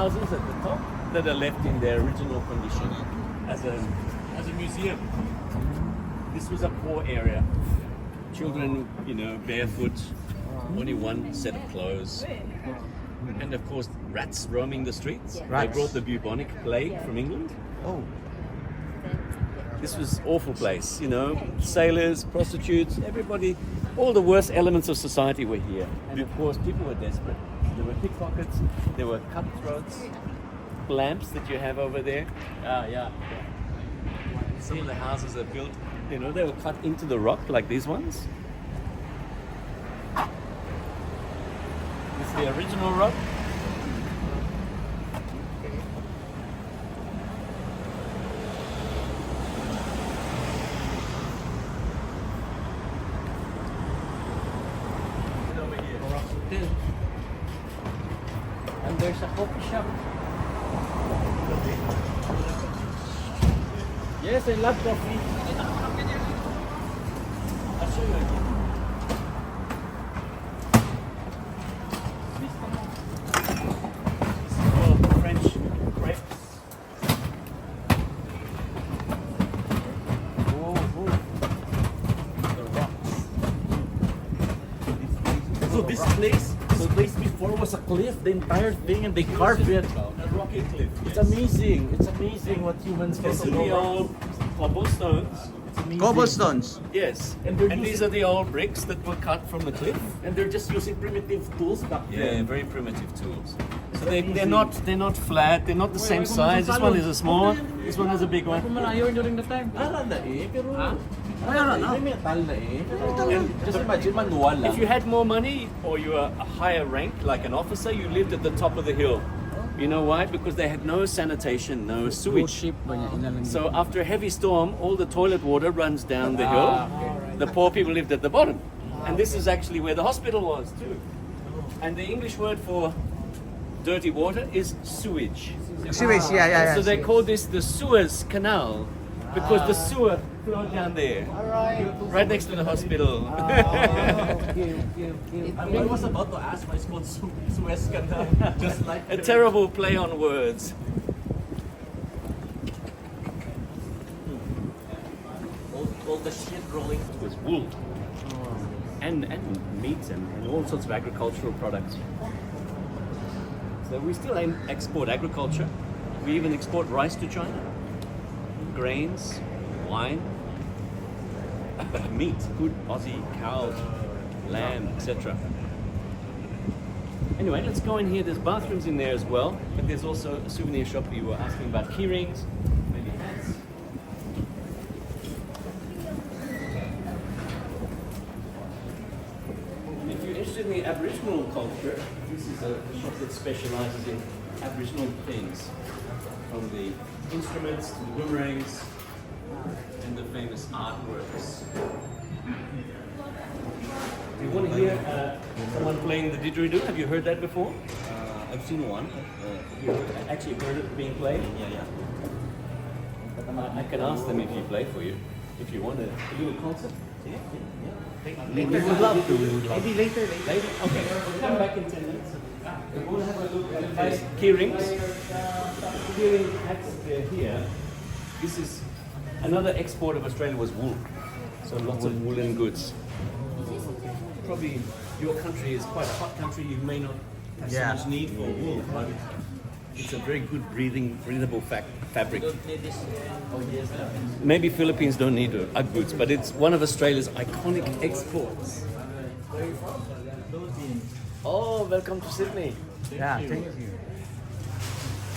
houses at the top that are left in their original condition as a museum. This was a poor area. Children, you know, barefoot, only one set of clothes. And of course, rats roaming the streets. They brought the bubonic plague from England. Oh. This was an awful place, you know, sailors, prostitutes, everybody, all the worst elements of society were here. And of course, people were desperate. There were pickpockets, there were cutthroats, lamps that you have over there. Yeah. Some of the houses are built, you know, they were cut into the rock like these ones. This is the original rock. And there's a coffee shop. Yes, I love coffee. I'll show you again. This is called French crepes. The rocks. So this place before was a cliff, the entire thing, and they carved it. A rocky cliff. It's amazing. It's amazing what humans can These are do. the old cobblestones. It's amazing. Cobblestones. Yes, And and, they're these are the old bricks that were cut from the cliff. And they're just using primitive tools back Yeah, then. very primitive tools. So they're not flat. They're not the same size. This one is a small one. This one is a big one. during the time. Ara na eh, pero... May metal na eh. And just imagine manual lang. If you had more money or you were a higher rank, like an officer, you lived at the top of the hill. You know why? Because they had no sanitation, no sewage. So after a heavy storm, all the toilet water runs down the hill. The poor people lived at the bottom. And this is actually where the hospital was too. And the English word for dirty water is sewage. Sewage, yeah. So they call this the Suez Canal because the sewer flowed down there, right next to the hospital. I was about to ask why it's called Suez Canal. Just like A terrible play on words. all the shit rolling. It was wool and meat and all sorts of agricultural products. So we still export agriculture. We even export rice to China, grains, wine, meat, good Aussie cows, lamb, etc. Anyway, let's go in here. There's bathrooms in there as well, but there's also a souvenir shop. You were asking about key rings, maybe hats. If you're interested in the Aboriginal culture, this is a shop that specializes in Aboriginal things, from the instruments to the boomerangs and the famous artworks. Do you want to hear someone playing the didgeridoo? Have you heard that before? I've seen one. Have you actually heard it being played? Yeah. I can ask them if you play for you, if you want a little concert. Yeah. We would love to. Maybe later. Later? Okay. We'll come back in 10 minutes. We'll have a look at the key rings. Key ring hats here. This is another export of Australia was wool. So lots of woolen goods. Probably your country is quite a hot country. You may not have so much need for wool, but it's a very good breathable fabric. Maybe Philippines don't need Ugg boots, but it's one of Australia's iconic exports. Oh, welcome to Sydney. Yeah, thank you.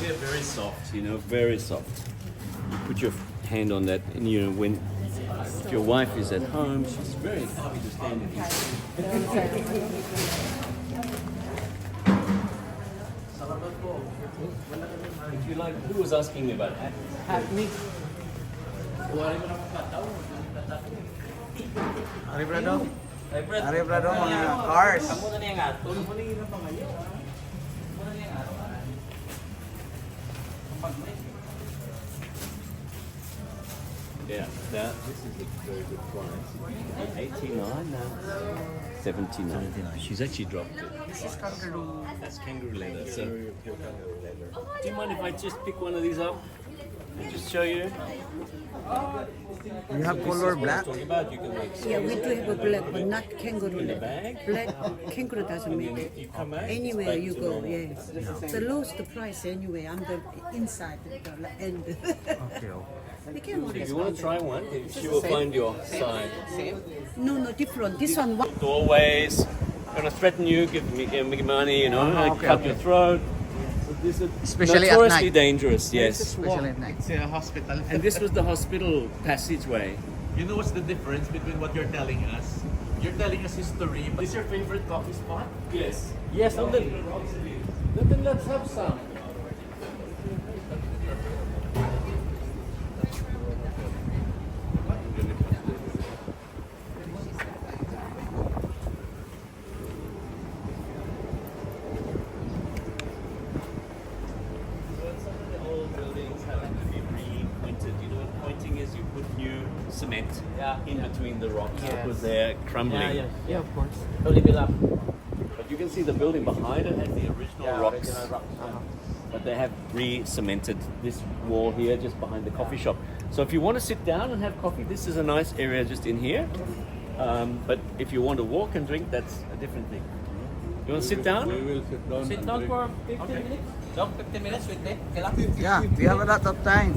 They're very soft, you know, very soft. You put your hand on that, and you know, when if your wife is at home, she's very happy to stand in here. If you like, who was asking me about hat? Aribrado mga cars. Yeah, now this is a very good price. 89 now. 79. She's actually dropped it. This is kangaroo. That's kangaroo leather. So, do you mind if I just pick one of these up and just show you? You have color black? Talking about you can make Yeah, we do have a black, but not kangaroo. in the bag. Black kangaroo doesn't make it. You come out. Anywhere you go, yes. The lowest the price anyway. I'm the inside the end. Okay, okay. They can If always you want to try one, she will find your size. No, different. This one. Doorways, gonna threaten you, give me money, you know, Oh, okay, cut okay. your throat. This is Especially at notoriously night. dangerous, yes. Especially at night. It's a hospital. And this was the hospital passageway. You know what's the difference between what you're telling us? You're telling us history, but is your favorite coffee spot? Yes. Yes, on the. Then let's have some. Cement in between the rocks because they're crumbling. Yeah, of course. Only built up. But you can see the building behind it has the original rocks. But they have re-cemented this wall here just behind the coffee shop. So if you want to sit down and have coffee, this is a nice area just in here. But if you want to walk and drink, that's a different thing. You want to sit down? We will sit down. Sit down for 15 minutes? No, 15 minutes, wait there. Yeah, we have a lot of time.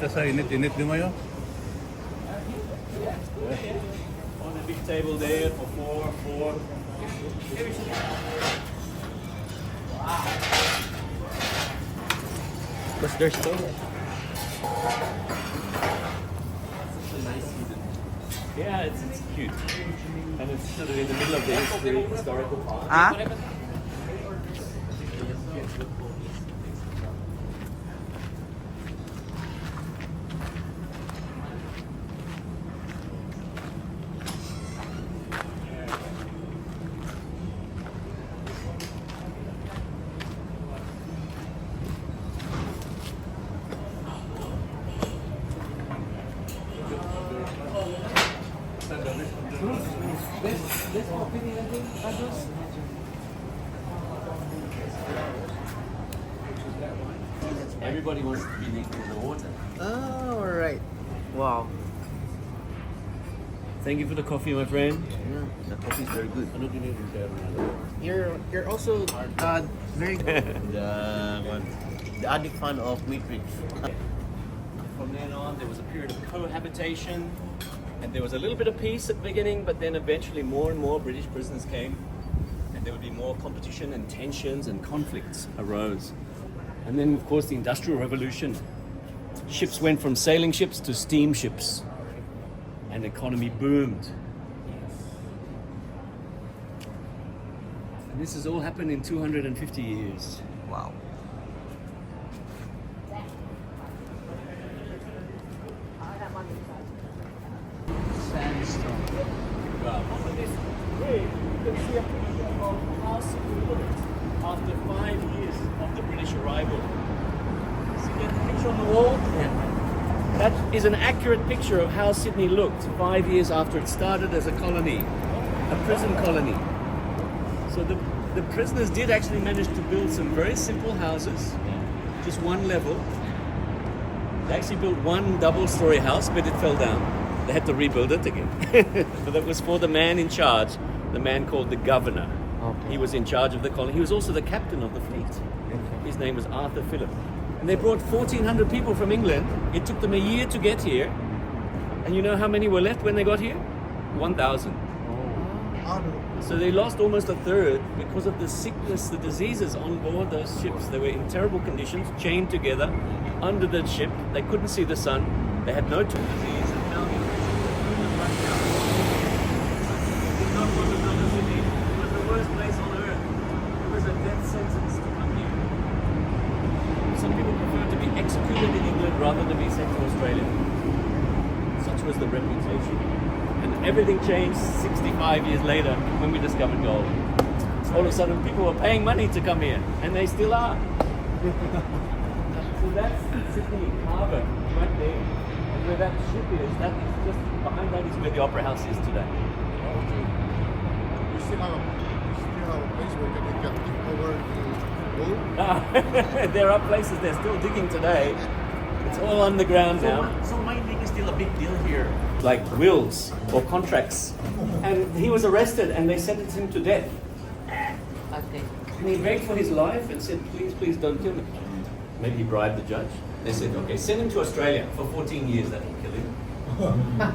Dito sa init-init di mayo. On a big table there for four. Because there's no. Yeah, it's cute. And it's sort of in the middle of the historical park. Ah? Everybody wants to be naked in the water. Oh, alright. Wow. Thank you for the coffee, my friend. The coffee is very good. Ano din yung You're also very The addict fan of Matrix. From then on, there was a period of cohabitation, and there was a little bit of peace at the beginning, but then eventually more and more British prisoners came, and there would be more competition and tensions and conflicts arose. And then, of course, the Industrial Revolution. Ships went from sailing ships to steamships, and the economy boomed. And this has all happened in 250 years. Wow. Sandstone. On this bridge, you can see a picture of how Sydney looked after 5 years of the British arrival. See that picture on the wall? That is an accurate picture of how Sydney looked 5 years after it started as a colony, a prison colony. So the prisoners did actually manage to build some very simple houses, just one level. They actually built one double-story house, but it fell down. They had to rebuild it again. But that was for the man in charge, the man called the governor. Okay. He was in charge of the colony. He was also the captain of the fleet. His name was Arthur Phillip. And they brought 1,400 people from England. It took them a year to get here. And you know how many were left when they got here? 1,000. So they lost almost a third because of the sickness, the diseases on board those ships. They were in terrible conditions, chained together under the ship. They couldn't see the sun. They had no tomb disease. And now it was the worst place on earth. It was a death sentence to come here. Some people prefer to be executed in England rather than be sent to Australia. Such was the reputation. And everything changed 65 years later when we discovered gold. All of a sudden people were paying money to come here, and they still are. So that's Sydney Harbour, right there. And where that ship is, that is just behind that is where the Opera House is today. We still have a place where we can get over the gold. There are places they're still digging today. It's all underground now. So mining is still a big deal here. Like wills or contracts. And he was arrested and they sentenced him to death. Okay. And he begged for his life and said, please, please don't kill me. Maybe he bribed the judge. They said, okay, send him to Australia for 14 years, that will kill him.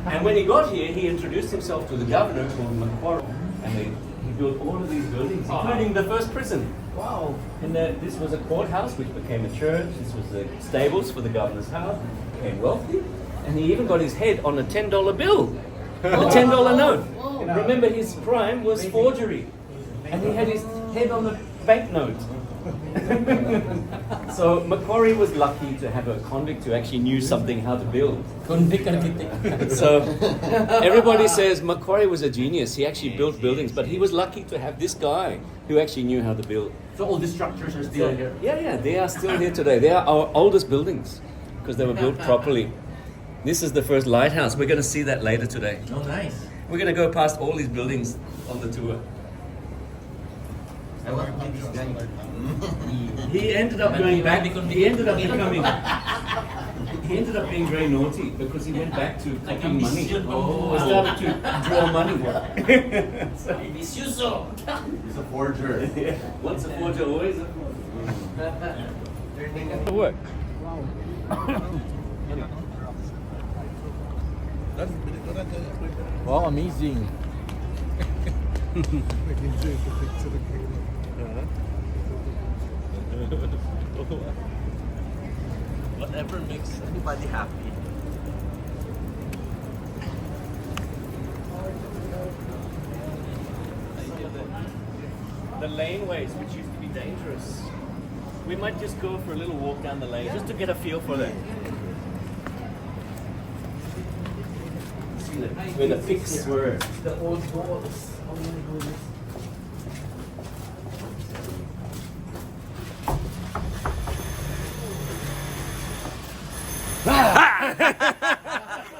And when he got here, he introduced himself to the governor called Macquarie. And he built all of these buildings, including the first prison. Wow. And this was a courthouse, which became a church. This was the stables for the governor's house. He became wealthy. And he even got his head on a $10 bill, a $10 note. Remember, his crime was forgery. And he had his head on the banknote. So Macquarie was lucky to have a convict who actually knew something how to build. So everybody says Macquarie was a genius. He actually built buildings, but he was lucky to have this guy who actually knew how to build. So all these structures are still here. Yeah, they are still here today. They are our oldest buildings because they were built properly. This is the first lighthouse. We're going to see that later today. Oh, nice. We're going to go past all these buildings on the tour. I want to meet this guy. He ended up going back. He ended up becoming. He ended up being very naughty because he went back to copying money. He started to draw money. So He's a forger. yeah, once a forger, always a forger. Work. Wow, amazing. Whatever makes anybody happy. The laneways, which used to be dangerous. We might just go for a little walk down the lane, just to get a feel for that. See where the picks were. The old walls. Oh my goodness.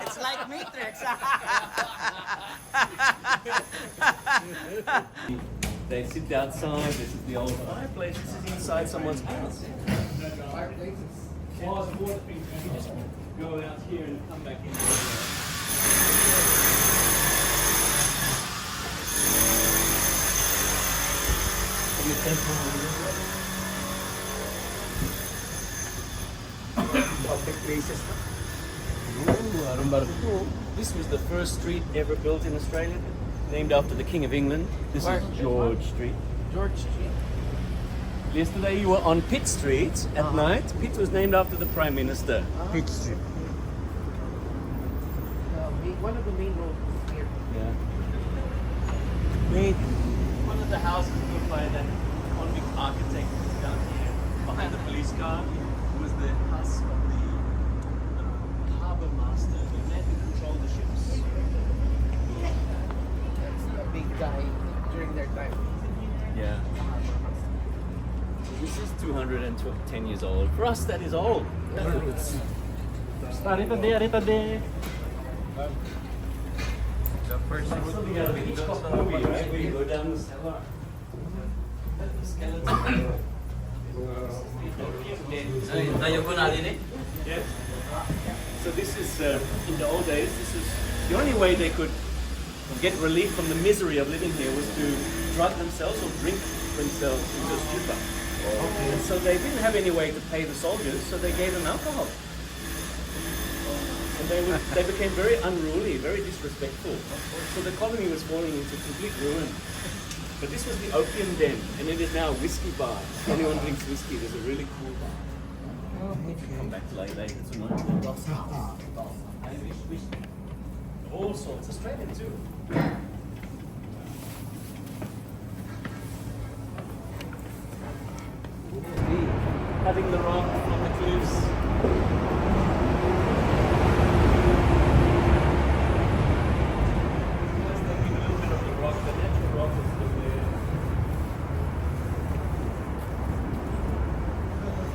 It's like Matrix. They sit outside. This is the old fireplace. This is inside someone's house. You just go out here and come back in. Public places. This was the first street ever built in Australia, named after the King of England. This is George Street. George Street. Yesterday you were on Pitt Street at night. Pitt was named after the Prime Minister. Pitt Street. One of the main roads here. Yeah. Wait. One of the houses built by that convict architect down here, behind the police car, was the house of the harbour master, the man who controlled the ships. That's the big guy during their time. Yeah. This is 210 years old. For us, that is old. Something out of a Hitchcock movie, right? Where you go down the cellar. The skeleton. Yes. So this is, in the old days, this is the only way they could get relief from the misery of living here was to drug themselves or drink themselves into a stupor. And so they didn't have any way to pay the soldiers, so they gave them alcohol. And they became very unruly, very disrespectful. So the colony was falling into complete ruin. But this was the opium den, and it is now a whiskey bar. If anyone drinks whiskey, there's a really cool bar. Come back later tonight. All sorts, Australian too. Cutting the rock from the cliffs. Just taking a little bit of the rock, the natural rock is still there.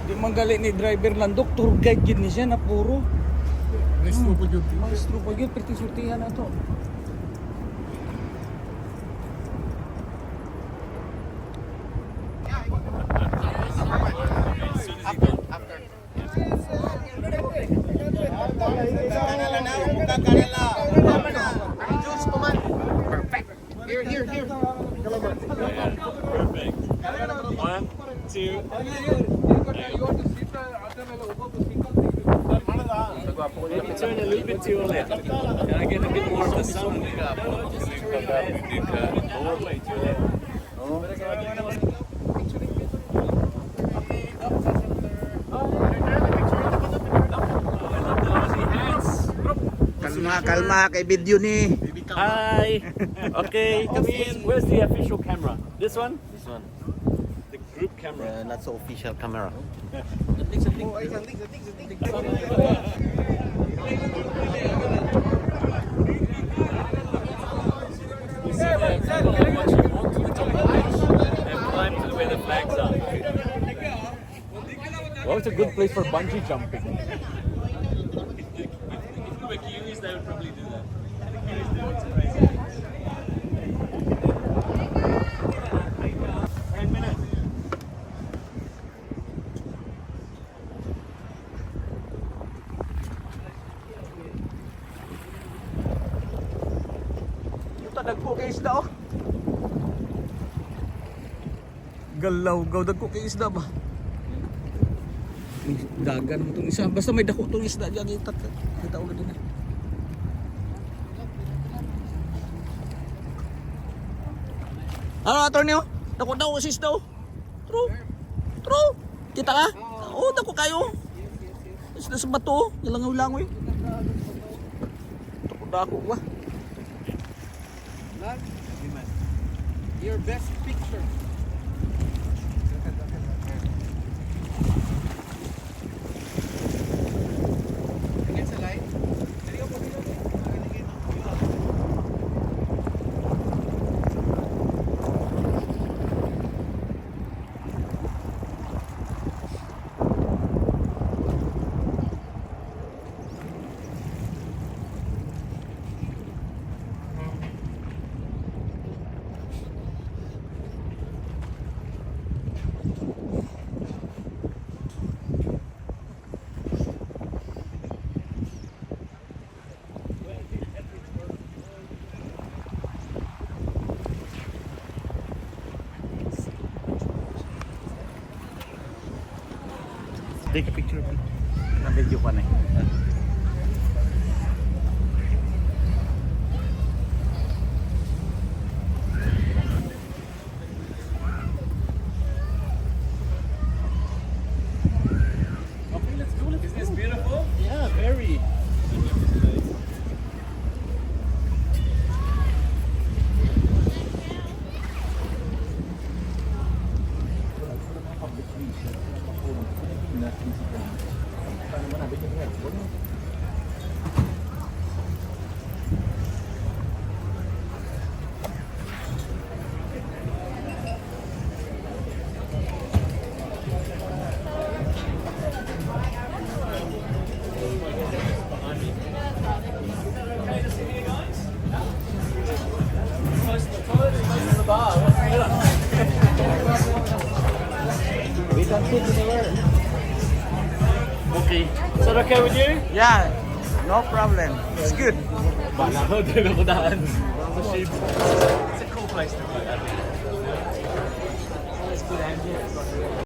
The manggali ni driver lang tour guide gid ni siya na puro. Maestro po yun. Maestro pa gyud perti surtihan na to. Here, here, here. Perfect. 1, 2. Maybe turn a little bit to your left. Can I get a bit more of the sun? Lower to your left. Kalma kay video ni. Hi. Okay, come in. Where's the official camera? This one? This one. The group camera. Not so official camera. You see the people are watching onto the top of the beach and climb to where the flags are. Well, it's a good place for bungee jumping. If you were Kiwis, they would probably do that. The Kiwis do it crazy. 10 minutes. Ito dagko kay isda oh. Galaw gaw dagko kay isda ba? Dagan mo itong isa. Basta may dako itong isda dyan. Kita ulit din eh. Ano attorney oh? Dako daw si isda oh. True. True. Kita ka? Oo, dako kayo. Isda sa bato oh. Yalangaw-langoy. Dako ba? Your best picture. Against the light. Take a picture. Na-video pa na eh. Okay, let's go. Is this beautiful? Yeah, very. Close to the toilet, close to the bar. What's the deal? We can sit anywhere. Okay. Is that okay with you? Yeah, no problem. It's good. Bala ko, di na ko daan. It's a cool place to be. It's good ambient.